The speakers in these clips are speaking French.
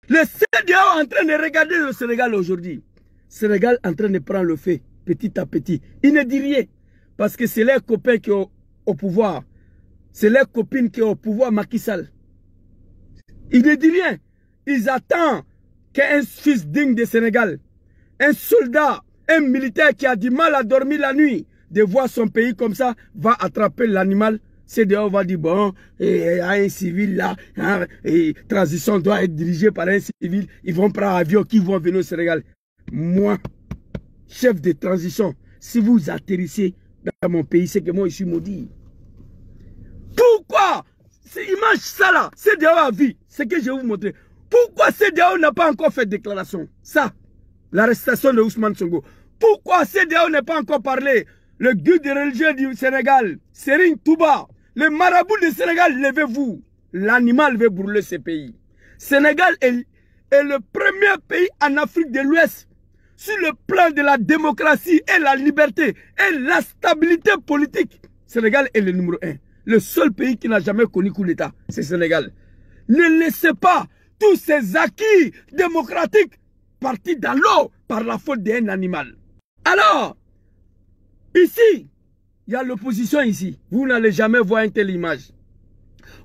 Le CEDEAO est en train de regarder le Sénégal aujourd'hui. Le Sénégal est en train de prendre le fait petit à petit. Il ne dit rien. Parce que c'est leurs copains qui sont au pouvoir. C'est leurs copines qui sont au pouvoir, Macky Sall. Il ne dit rien. Ils attendent qu'un fils digne du Sénégal, un soldat, un militaire qui a du mal à dormir la nuit, de voir son pays comme ça, va attraper l'animal. CEDEAO va dire, bon, il y a un civil là, hein, et transition doit être dirigée par un civil, ils vont prendre un avion, qui vont venir au Sénégal. Moi, chef de transition, si vous atterrissez dans mon pays, c'est que moi je suis maudit. Pourquoi cette image ça là, CEDEAO a vu, c'est que je vais vous montrer. Pourquoi CEDEAO n'a pas encore fait de déclaration? Ça, l'arrestation de Ousmane Sonko. Pourquoi CEDEAO n'a pas encore parlé? Le guide religieux du Sénégal, Serigne Touba, le marabout du Sénégal, levez-vous. L'animal veut brûler ce pays. Sénégal est le premier pays en Afrique de l'Ouest sur le plan de la démocratie et la liberté et la stabilité politique. Sénégal est le numéro 1. Le seul pays qui n'a jamais connu coup d'État, c'est Sénégal. Ne laissez pas tous ces acquis démocratiques partir dans l'eau par la faute d'un animal. Alors, ici, il y a l'opposition ici. Vous n'allez jamais voir une telle image.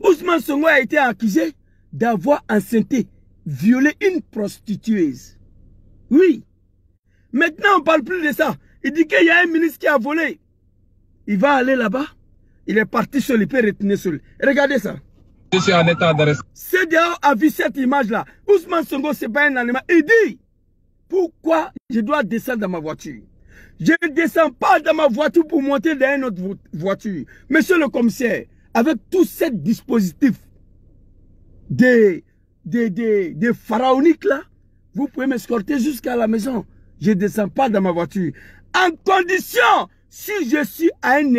Ousmane Sonko a été accusé d'avoir enceinté, violé une prostitueuse. Oui. Maintenant, on ne parle plus de ça. Il dit qu'il y a un ministre qui a volé. Il va aller là-bas. Il est parti seul, il peut retenir seul. Regardez ça. Je suis en état d'arrest. CEDEAO a vu cette image-là. Ousmane Sonko, ce n'est pas un animal. Il dit, pourquoi je dois descendre dans ma voiture? Je ne descends pas dans ma voiture pour monter dans une autre voiture. Monsieur le commissaire, avec tout ce dispositif des pharaoniques là, vous pouvez m'escorter jusqu'à la maison. Je ne descends pas dans ma voiture. En condition, si je suis à un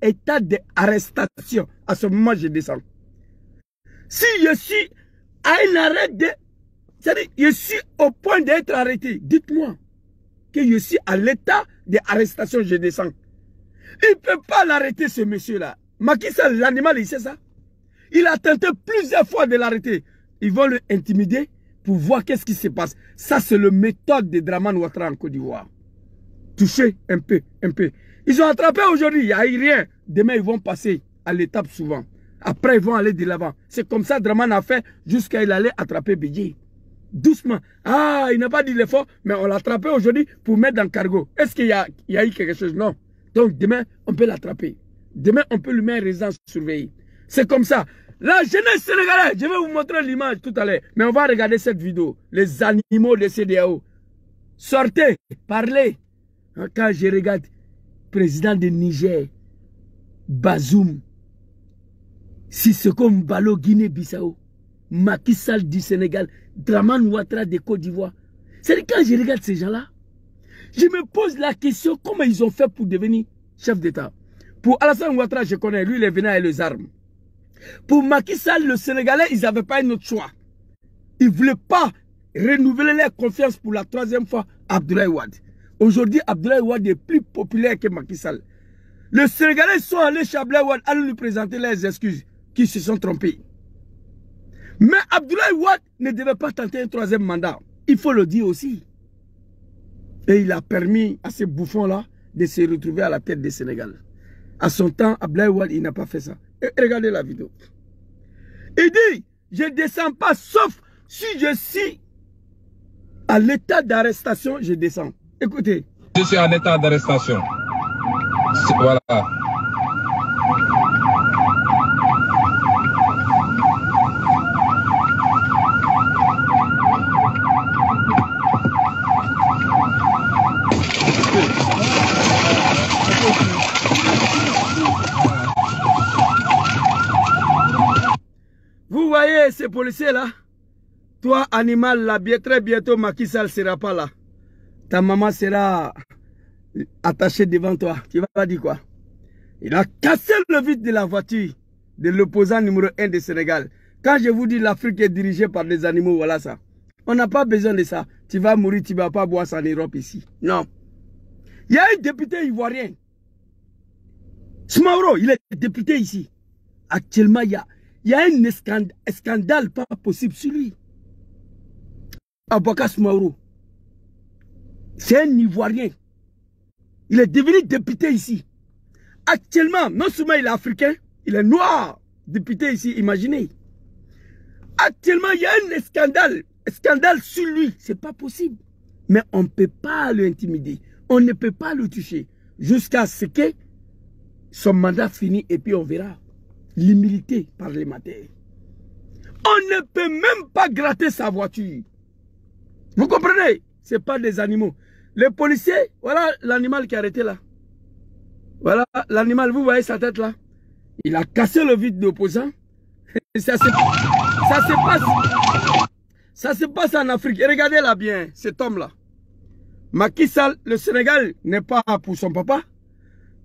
état d'arrestation, à ce moment je descends. Si je suis à un arrêt de... C'est-à-dire, je suis au point d'être arrêté. Dites-moi que je suis à l'état d'arrestation, je descends. Il ne peut pas l'arrêter, ce monsieur-là. Macky Sall, l'animal, il sait ça. Il a tenté plusieurs fois de l'arrêter. Ils vont le intimider pour voir qu'est-ce qui se passe. Ça, c'est la méthode de Dramane Ouattara en Côte d'Ivoire. Toucher un peu, un peu. Ils ont attrapé aujourd'hui, il n'y a rien. Demain, ils vont passer à l'étape suivante. Après, ils vont aller de l'avant. C'est comme ça Dramane a fait jusqu'à il allait attraper Bédié. Doucement. Ah, il n'a pas dit l'effort, mais on l'a attrapé aujourd'hui pour mettre dans le cargo. Est-ce qu'il y a eu quelque chose? Non. Donc demain, on peut l'attraper. Demain, on peut lui mettre en résidence surveillée. C'est comme ça. La jeunesse sénégalaise, je vais vous montrer l'image tout à l'heure. Mais on va regarder cette vidéo. Les animaux de CEDEAO. Sortez, parlez. Quand je regarde président de Niger, Bazoum, Sissoko Mbalo, Guinée-Bissau, Macky Sall du Sénégal, Dramane Ouattara de Côte d'Ivoire. C'est quand je regarde ces gens-là, je me pose la question, comment ils ont fait pour devenir chef d'État? Pour Alassane Ouattara, je connais, lui, il est venu avec les armes. Pour Macky Sall, le Sénégalais, ils n'avaient pas un autre choix. Ils ne voulaient pas renouveler leur confiance pour la troisième fois à Abdoulaye Wade. Aujourd'hui, Abdoulaye Wade est plus populaire que Macky Sall. Les Sénégalais sont allés chez Abdoulaye Wade à lui présenter leurs excuses, qu'ils se sont trompés. Mais Abdoulaye Wade ne devait pas tenter un troisième mandat. Il faut le dire aussi. Et il a permis à ces bouffons-là de se retrouver à la tête du Sénégal. À son temps, Abdoulaye Wade, il n'a pas fait ça. Et regardez la vidéo. Il dit, je ne descends pas, sauf si je suis à l'état d'arrestation, je descends. Écoutez. Je suis en état d'arrestation. Voilà. Vous voyez ces policiers-là? Toi, animal, là, très bientôt, Macky Sall ne sera pas là. Ta maman sera attachée devant toi. Tu vas dire quoi? Il a cassé le vitre de la voiture de l'opposant numéro 1 du Sénégal. Quand je vous dis l'Afrique est dirigée par des animaux, voilà ça. On n'a pas besoin de ça. Tu vas mourir, tu ne vas pas boire ça en Europe ici. Non. Il y a un député ivoirien. Smauro, il est député ici. Actuellement, il y a un scandale pas possible sur lui. Abokas Mauro. C'est un Ivoirien. Il est devenu député ici. Actuellement, non seulement il est africain, il est noir. Député ici, imaginez. Actuellement, il y a un scandale sur lui. C'est pas possible. Mais on ne peut pas l'intimider. On ne peut pas le toucher. Jusqu'à ce que son mandat finisse et puis on verra. L'humilité parlementaire. On ne peut même pas gratter sa voiture. Vous comprenez? Ce n'est pas des animaux. Les policiers, voilà l'animal qui est arrêté là. Voilà l'animal, vous voyez sa tête là. Il a cassé le vide d'opposant. Ça se passe en Afrique. Et regardez là bien, cet homme-là. Macky Sall, le Sénégal n'est pas pour son papa.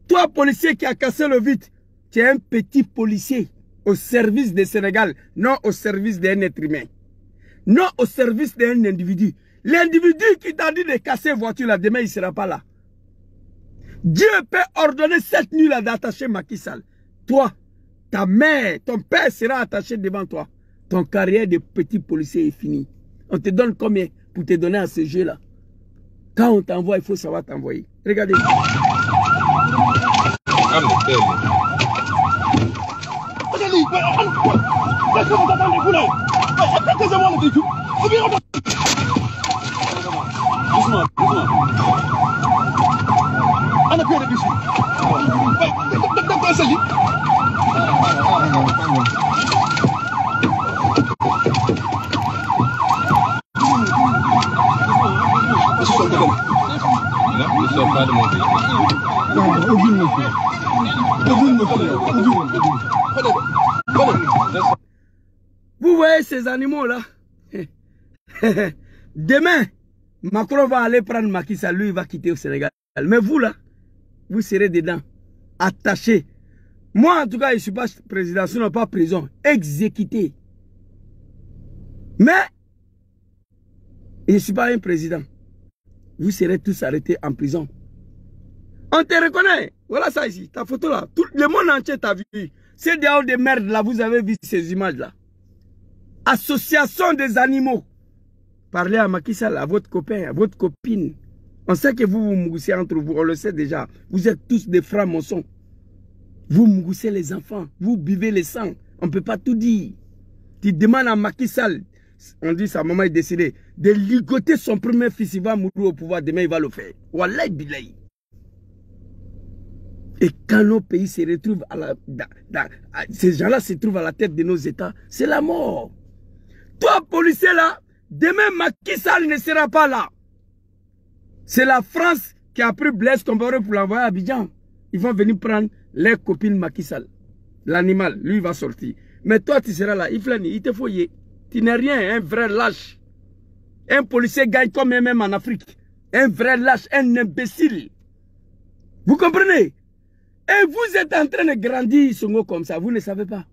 Toi, policier qui a cassé le vide, tu es un petit policier au service du Sénégal, non au service d'un être humain. Non au service d'un individu. L'individu qui t'a dit de casser la voiture là, demain il ne sera pas là. Dieu peut ordonner cette nuit-là d'attacher Macky Sall. Toi, ta mère, ton père sera attaché devant toi. Ton carrière de petit policier est finie. On te donne combien pour te donner à ce jeu-là? Quand on t'envoie, il faut savoir t'envoyer. Regardez. Vous voyez ces animaux-là? Demain, Macron va aller prendre Macky Sall, lui il va quitter au Sénégal. Mais vous là, vous serez dedans, attachés. Moi en tout cas, je ne suis pas président, sinon pas prison, exécuté. Mais, je ne suis pas un président. Vous serez tous arrêtés en prison. On te reconnaît. Voilà ça ici, ta photo là. Tout le monde entier t'a vu. C'est dehors des merdes là, vous avez vu ces images là. Association des animaux. Parlez à Macky Sall, à votre copain, à votre copine. On sait que vous vous moussez entre vous, on le sait déjà. Vous êtes tous des francs-maçons. Vous moussez les enfants, vous buvez le sang. On ne peut pas tout dire. Tu demandes à Macky Sall, on dit sa maman est décidée, de ligoter son premier fils, il va mourir au pouvoir, demain il va le faire. Wallahi billahi. Et quand nos pays se retrouvent ces gens-là se trouvent à la tête de nos États, c'est la mort. Toi, policier là, demain Macky Sall ne sera pas là. C'est la France qui a pris Blaise Compaoré pour l'envoyer à Abidjan. Ils vont venir prendre les copines Macky Sall. L'animal, lui, il va sortir. Mais toi, tu seras là. Il te fouille. Tu n'es rien, un vrai lâche. Un policier gagne comme même en Afrique. Un vrai lâche, un imbécile. Vous comprenez? Et vous êtes en train de grandir Sonko comme ça. Vous ne savez pas.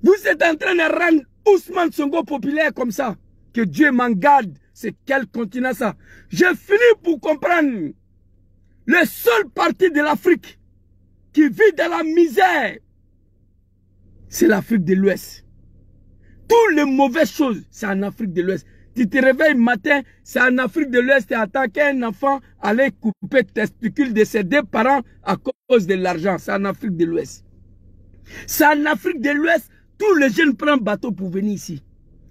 Vous êtes en train de rendre Ousmane Sonko populaire comme ça. Que Dieu m'en garde. C'est quel continent ça? J'ai fini pour comprendre. Le seul parti de l'Afrique qui vit dans la misère, c'est l'Afrique de l'Ouest. Toutes les mauvaises choses, c'est en Afrique de l'Ouest. Tu te réveilles le matin, c'est en Afrique de l'Ouest, et attends qu'un enfant allait couper testicules de ses deux parents à cause de l'argent. C'est en Afrique de l'Ouest. C'est en Afrique de l'Ouest, tous les jeunes prennent bateau pour venir ici.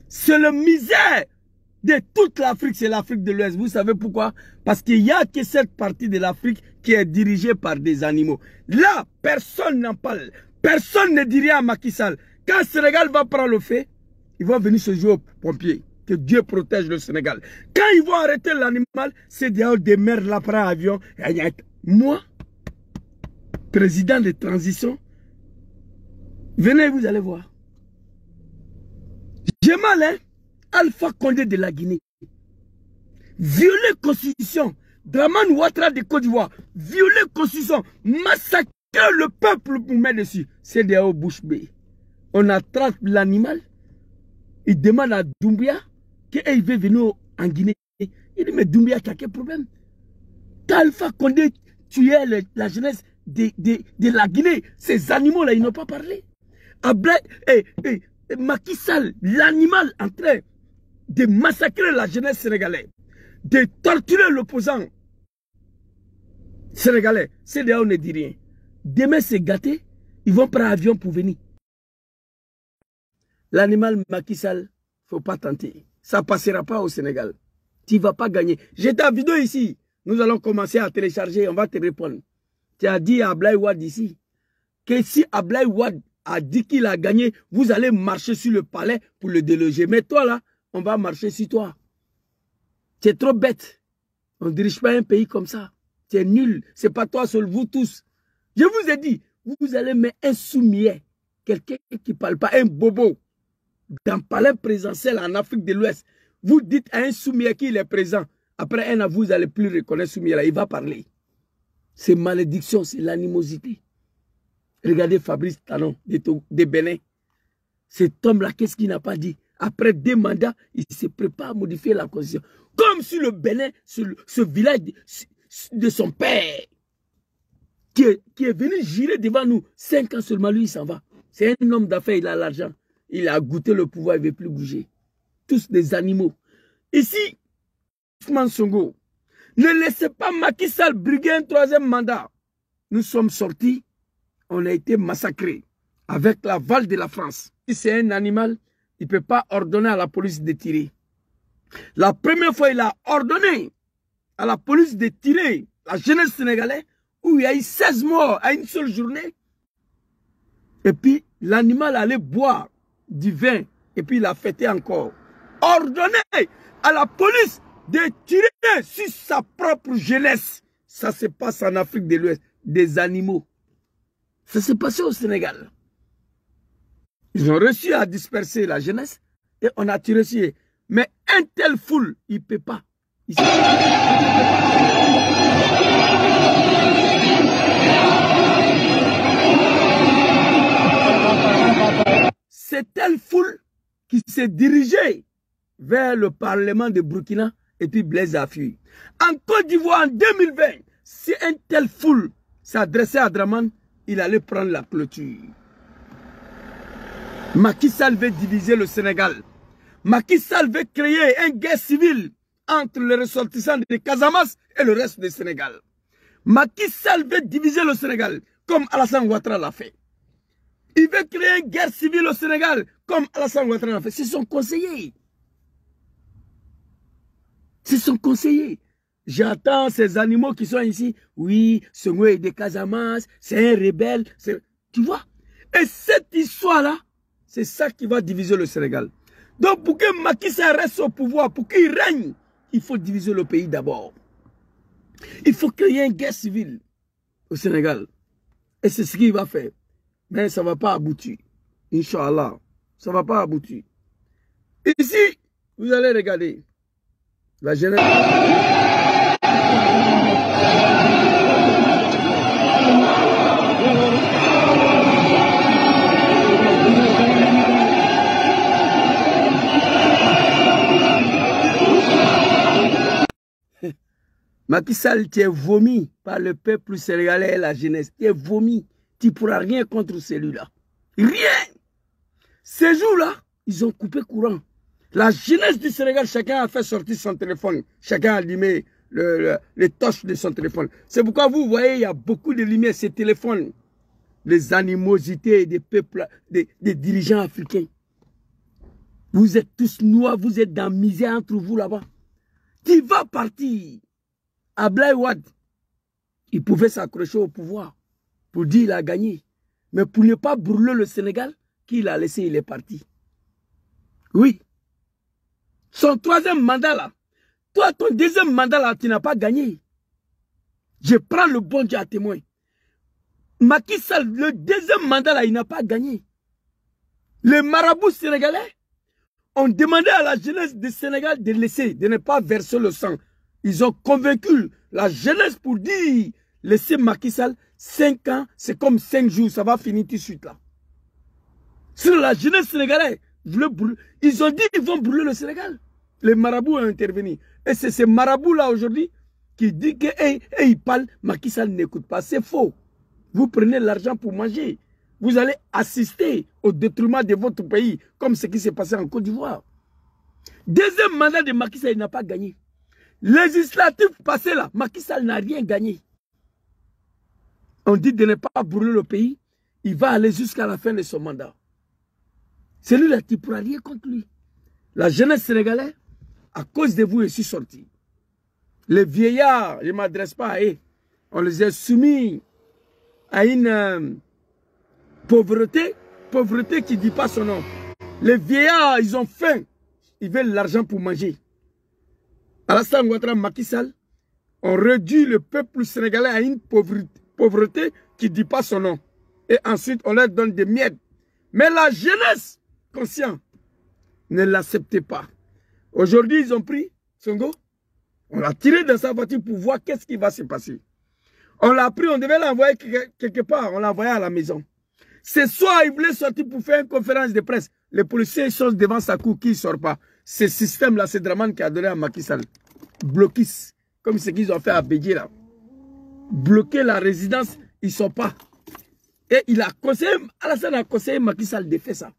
C'est le misère de toute l'Afrique, c'est l'Afrique de l'Ouest. Vous savez pourquoi? Parce qu'il n'y a que cette partie de l'Afrique qui est dirigée par des animaux. Là, personne n'en parle. Personne ne dit rien à Macky Sall. Quand le Sénégal va prendre le fait, ils vont venir se jouer aux pompiers. Que Dieu protège le Sénégal. Quand ils vont arrêter l'animal, c'est dehors des mers là, prend avion. Moi, président de transition, venez, vous allez voir. J'ai mal, hein? Alpha Condé de la Guinée. Violer la Constitution. Dramane Ouattara de Côte d'Ivoire. Violer la Constitution. Massacrer le peuple pour mettre dessus. C'est dehors bouche bée. On attrape l'animal. Il demande à Doumbia qu'il veut venir en Guinée. Il dit, mais Doumbia, tu as quel problème? Alpha Condé tuait la jeunesse de la Guinée. Ces animaux-là, ils n'ont pas parlé. Macky Sall, l'animal en train de massacrer la jeunesse sénégalaise, de torturer l'opposant sénégalais. CEDEAO ne dit rien. Demain, c'est gâté. Ils vont prendre avion pour venir. L'animal Macky Sall, il ne faut pas tenter. Ça ne passera pas au Sénégal. Tu ne vas pas gagner. J'ai ta vidéo ici. Nous allons commencer à télécharger. On va te répondre. Tu as dit à Ablaye Wade ici que si Ablaye Wade a dit qu'il a gagné, vous allez marcher sur le palais pour le déloger. Mais toi là, on va marcher sur toi. Tu es trop bête. On ne dirige pas un pays comme ça. Tu es nul. Ce n'est pas toi seul, vous tous. Je vous ai dit, vous allez mettre un soumier, quelqu'un qui ne parle pas, un bobo, dans le palais présidentiel en Afrique de l'Ouest. Vous dites à un soumier qu'il est présent. Après un an, vous n'allez plus reconnaître soumier là. Il va parler. C'est malédiction, c'est l'animosité. Regardez Fabrice Talon de Bénin. Cet homme-là, qu'est-ce qu'il n'a pas dit? Après 2 mandats, il se prépare à modifier la constitution. Comme si le Bénin, ce village de son père, qui est venu girer devant nous, 5 ans seulement, lui, il s'en va. C'est un homme d'affaires, il a l'argent. Il a goûté le pouvoir, il ne veut plus bouger. Tous des animaux. Ici, Ousmane Sonko, ne laissez pas Macky Sall briguer un 3e mandat. Nous sommes sortis, on a été massacrés avec la Val de la France. Si c'est un animal, il ne peut pas ordonner à la police de tirer. La première fois, il a ordonné à la police de tirer la jeunesse sénégalaise où il y a eu 16 morts à une seule journée. Et puis, l'animal allait boire du vin et puis il a fêté encore. Ordonné à la police de tirer sur sa propre jeunesse. Ça se passe en Afrique de l'Ouest. Des animaux. Ça s'est passé au Sénégal. Ils ont réussi à disperser la jeunesse et on a tiré sur eux. Mais un tel foule, il ne peut pas. C'est telle foule qui s'est dirigée vers le Parlement de Burkina et puis Blaise a fui. En Côte d'Ivoire, en 2020, si un tel foule s'adressait à Draman, il allait prendre la clôture. Macky Sall veut diviser le Sénégal. Macky Sall veut créer une guerre civile entre les ressortissants de Casamance et le reste du Sénégal. Macky Sall veut diviser le Sénégal comme Alassane Ouattara l'a fait. Il veut créer une guerre civile au Sénégal comme Alassane Ouattara l'a fait. C'est son conseiller. C'est son conseiller. J'entends ces animaux qui sont ici. Oui, Sonko est de Casamance, c'est un rebelle. Tu vois? Et cette histoire-là, c'est ça qui va diviser le Sénégal. Donc pour que Macky Sall reste au pouvoir, pour qu'il règne, il faut diviser le pays d'abord. Il faut créer une guerre civile au Sénégal. Et c'est ce qu'il va faire. Mais ça ne va pas aboutir. Inch'Allah. Ça ne va pas aboutir. Ici, vous allez regarder. La jeunesse. Macky Sall, tu es vomi par le peuple sénégalais et la jeunesse. Tu es vomi. Tu ne pourras rien contre celui-là. Rien. Ces jours-là, ils ont coupé courant. La jeunesse du Sénégal, chacun a fait sortir son téléphone. Chacun a allumé les torches de son téléphone. C'est pourquoi vous voyez, il y a beaucoup de lumière, ces téléphones. Les animosités des peuples, des dirigeants africains. Vous êtes tous noirs, vous êtes dans la misère entre vous là-bas. Qui va partir? Ablaye Wade, il pouvait s'accrocher au pouvoir pour dire qu'il a gagné. Mais pour ne pas brûler le Sénégal, qu'il a laissé, il est parti. Oui. Son 3e mandat là, toi ton 2e mandat là, tu n'as pas gagné. Je prends le bon Dieu à témoin. Macky Sall, le 2e mandat là, il n'a pas gagné. Les marabouts sénégalais ont demandé à la jeunesse du Sénégal de laisser, de ne pas verser le sang. Ils ont convaincu la jeunesse pour dire, laissez Macky Sall 5 ans, c'est comme 5 jours, ça va finir tout de suite là. Sur la jeunesse sénégalaise, ils ont dit qu'ils vont brûler le Sénégal. Les marabouts ont intervenu. Et c'est ces marabouts-là aujourd'hui qui disent qu'ils parlent, Macky Sall n'écoute pas. C'est faux. Vous prenez l'argent pour manger. Vous allez assister au détriment de votre pays, comme ce qui s'est passé en Côte d'Ivoire. Deuxième mandat de Macky Sall, il n'a pas gagné. Législatif passé là, Macky Sall n'a rien gagné. On dit de ne pas brûler le pays. Il va aller jusqu'à la fin de son mandat. Celui-là, tu ne pourras rien contre lui. La jeunesse sénégalaise, à cause de vous, je suis sorti. Les vieillards, je ne m'adresse pas à eux. On les a soumis à une pauvreté qui ne dit pas son nom. Les vieillards, ils ont faim. Ils veulent l'argent pour manger. Alassane Ouattara, Macky Sall, on réduit le peuple sénégalais à une pauvreté qui ne dit pas son nom. Et ensuite, on leur donne des miettes. Mais la jeunesse consciente ne l'acceptait pas. Aujourd'hui, ils ont pris Sonko. On l'a tiré dans sa voiture pour voir qu'est-ce qui va se passer. On l'a pris, on devait l'envoyer quelque part. On l'a envoyé à la maison. Ce soir, il voulait sortir pour faire une conférence de presse. Les policiers sont devant sa cour qui ne sort pas. Ce système-là, c'est Draman qui a donné à Macky Sall. Bloquis, comme ce qu'ils ont fait à Bédié là. Bloquer la résidence, ils ne sont pas. Et il a conseillé, Alassane a conseillé Macky Sall de faire ça.